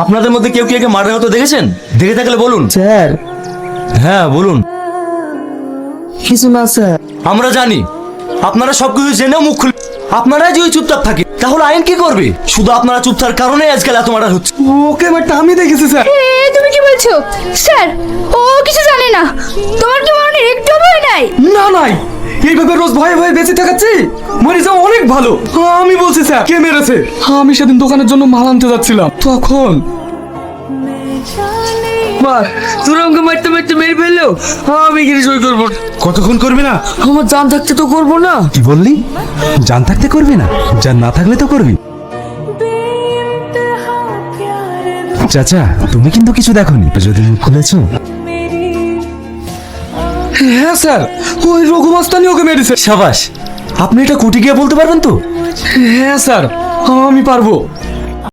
আপনাদের মধ্যে কেউ কি একে মার্ডার হতে দেখেছেন? দেখে থাকলে বলুন। স্যার হ্যাঁ বলুন। কিছু না স্যার। আমরা জানি আপনারা সবকিছু জেনেও মুখ খুলে, আপনারা যদি চুপচাপ থাকে তাহলে আইন কি করবে? শুধু আপনারা চুপ থাকার কারণে আজকাল এত মার্ডার হচ্ছে। ওকে বাট আমি দেখেছি স্যার। তুমি কি বলছো স্যার? ও কিছু জানে না। তোমার কি মনে একটু ভয় নাই? না নাই, এইভাবে রোজ ভয়ে ভয়ে বেঁচে থাকাচ্ছি মরে যাওয়া অনেক ভালো। আমি বলছি স্যার কে মেরেছে। আমি সেদিন দোকানের জন্য মাল আনতে যাচ্ছিলাম, তখন তোর আমাকে মারতে মারতে মেরে ফেললো, আমি কি সই করবো? কতক্ষণ করবি না? আমার জান থাকতে তো করবো না। কি বললি? জান থাকতে করবি না? জান না থাকলে তো করবি। চাচা তুমি কিন্তু কিছু দেখোনি, যদি মুখ খুলেছো। হ্যাঁ স্যার, ওই রঘু মাস্তানি ওকে মেরেছে। সাবাস, আপনি এটা কোর্টে গিয়ে বলতে পারবেন তো? হ্যাঁ স্যার আমি পারবো।